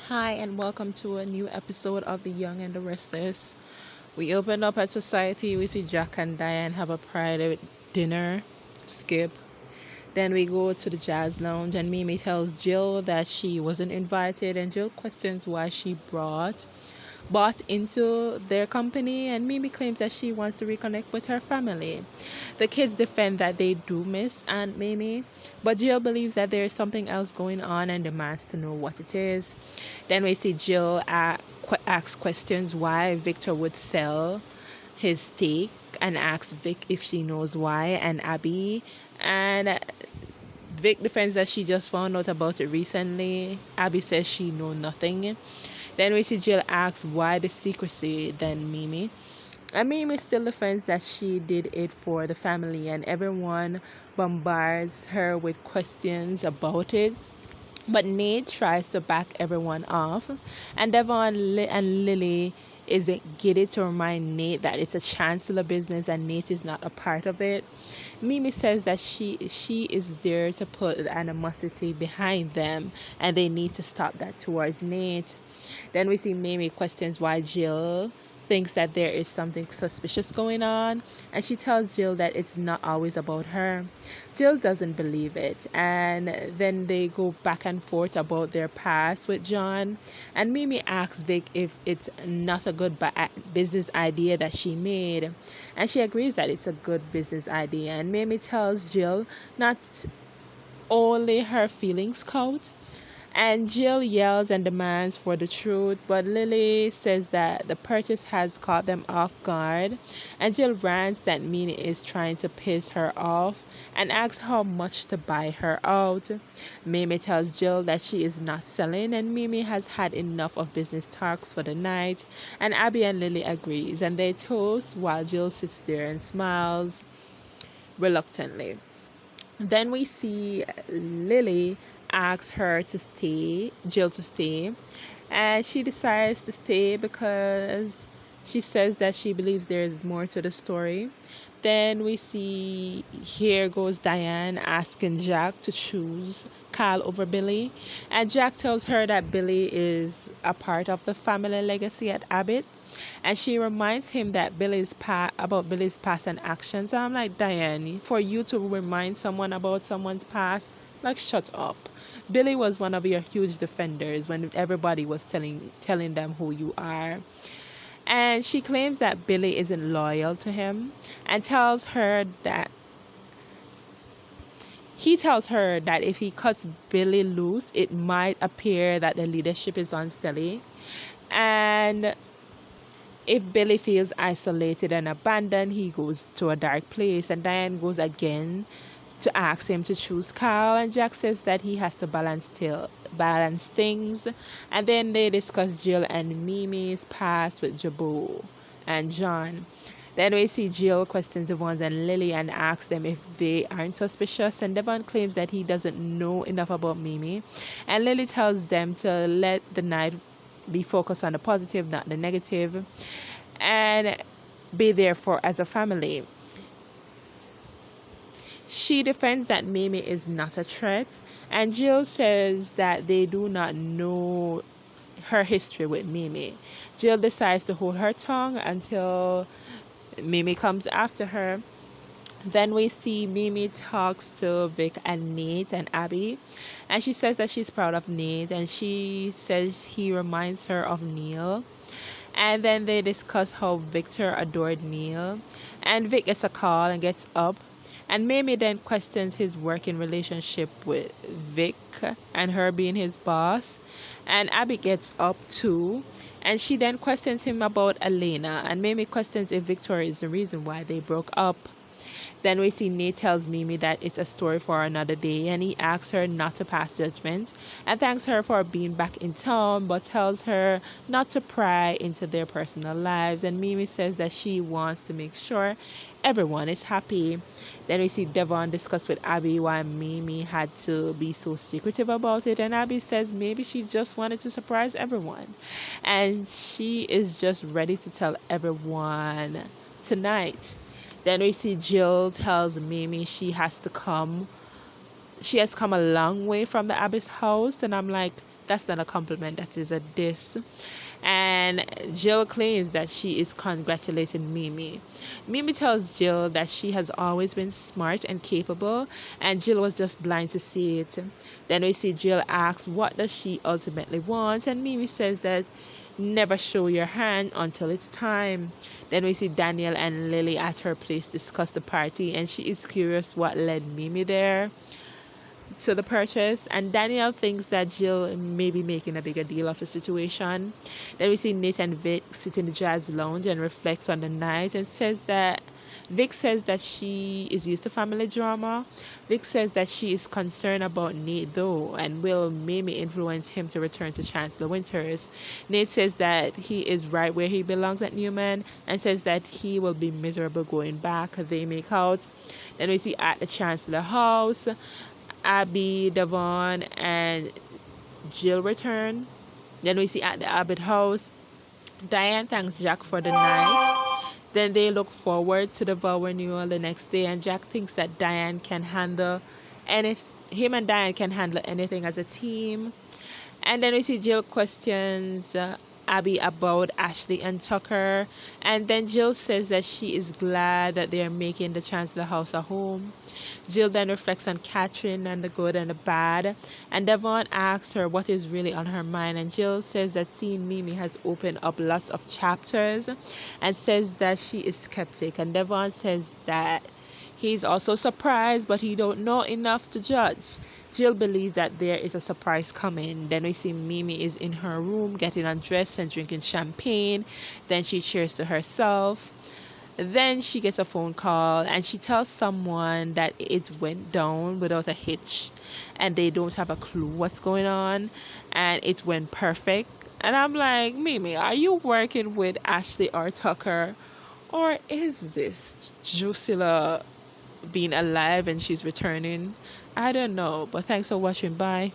Hi, and welcome to a new episode of The Young and the Restless. We open up at society, we see Jack and Diane have a private dinner, skip. Then we go to the jazz lounge, and Mimi tells Jill that she wasn't invited, and Jill questions why she bought into their company, and Mimi claims that she wants to reconnect with her family. The kids defend that they do miss Aunt Mimi, but Jill believes that there is something else going on and demands to know what it is. Then we see Jill ask questions why Victor would sell his stake and asks Vic if she knows why, and Abby. And Vic defends that she just found out about it recently. Abby says she know nothing. Then we see Jill asks why the secrecy, then Mimi. And Mimi still defends that she did it for the family, and everyone bombards her with questions about it. But Nate tries to back everyone off, and and Lily is giddy to remind Nate that it's a chancellor business and Nate is not a part of it. Mimi says that she is there to put the animosity behind them, and they need to stop that towards Nate. Then we see Mimi questions why Jill thinks that there is something suspicious going on, and she tells Jill that it's not always about her. Jill doesn't believe it, and then they go back and forth about their past with John. And Mimi asks Vic if it's not a good business idea that she made, and she agrees that it's a good business idea. And Mimi tells Jill not only her feelings count, and Jill yells and demands for the truth, but Lily says that the purchase has caught them off guard. And Jill rants that Minnie is trying to piss her off and asks how much to buy her out. Mimi tells Jill that she is not selling, and Mimi has had enough of business talks for the night. And Abby and Lily agrees, and they toast while Jill sits there and smiles reluctantly. Then we see Lily asks her to stay, Jill to stay, and she decides to stay because she says that she believes there is more to the story. Then we see here goes Diane asking Jack to choose Kyle over Billy, and Jack tells her that Billy is a part of the family legacy at Abbott, and she reminds him that Billy's past and actions. And I'm like, Diane, for you to remind someone about someone's past, like, shut up. Billy was one of your huge defenders when everybody was telling them who you are. And she claims that Billy isn't loyal to him, and tells her that if he cuts Billy loose, it might appear that the leadership is unsteady. And if Billy feels isolated and abandoned, he goes to a dark place. And Diane goes again to ask him to choose Carl, and Jack says that he has to balance things. And then they discuss Jill and Mimi's past with Jabot and John. Then we see Jill questions Devon and Lily and asks them if they aren't suspicious, and Devon claims that he doesn't know enough about Mimi. And Lily tells them to let the night be focused on the positive, not the negative, and be there for as a family. She defends that Mimi is not a threat, and Jill says that they do not know her history with Mimi. Jill decides to hold her tongue until Mimi comes after her. Then we see Mimi talks to Vic and Nate and Abby, and she says that she's proud of Nate, and she says he reminds her of Neil. And then they discuss how Victor adored Neil, and Vic gets a call and gets up. And Mimi then questions his working relationship with Vic and her being his boss. And Abby gets up too. And she then questions him about Elena. And Mimi questions if Victoria is the reason why they broke up. Then we see Nate tells Mimi that it's a story for another day, and he asks her not to pass judgment and thanks her for being back in town, but tells her not to pry into their personal lives. And Mimi says that she wants to make sure everyone is happy. Then we see Devon discuss with Abby why Mimi had to be so secretive about it, and Abby says maybe she just wanted to surprise everyone, and she is just ready to tell everyone tonight. Then we see Jill tells Mimi she has come a long way from the Abbey's house, and I'm like, That's not a compliment, that is a diss. And Jill claims that she is congratulating Mimi. Mimi tells Jill that she has always been smart and capable, and Jill was just blind to see it. Then we see Jill asks what does she ultimately want, and Mimi says that never show your hand until it's time. Then we see Daniel and Lily at her place discuss the party, and she is curious what led Mimi there to the purchase. And Danielle thinks that Jill may be making a bigger deal of the situation. Then we see Nate and Vic sit in the jazz lounge and reflect on the night and says that Vic says that she is used to family drama. Vic says that she is concerned about Nate though, and will Mimi influence him to return to Chancellor Winters. Nate says that he is right where he belongs at Newman and says that he will be miserable going back. They make out. Then we see at the Chancellor house, Abby, Devon, and Jill return. Then we see at the Abbott house, Diane thanks Jack for the night. Then they look forward to the vow renewal the next day, and Jack thinks that Diane can handle any him and Diane can handle anything as a team. And then we see Jill questions Abby about Ashley and Tucker. And then Jill says that she is glad that they are making the Chancellor house a home. Jill then reflects on Catherine and the good and the bad. And Devon asks her what is really on her mind. And Jill says that seeing Mimi has opened up lots of chapters and says that she is skeptic. And Devon says that he's also surprised, but he don't know enough to judge. Jill believes that there is a surprise coming. Then we see Mimi is in her room getting undressed and drinking champagne. Then she cheers to herself. Then she gets a phone call and she tells someone that it went down without a hitch and they don't have a clue what's going on and it went perfect. And I'm like, Mimi, are you working with Ashley or Tucker? Or is this Drusilla being alive and she's returning? I don't know, but thanks for watching. Bye.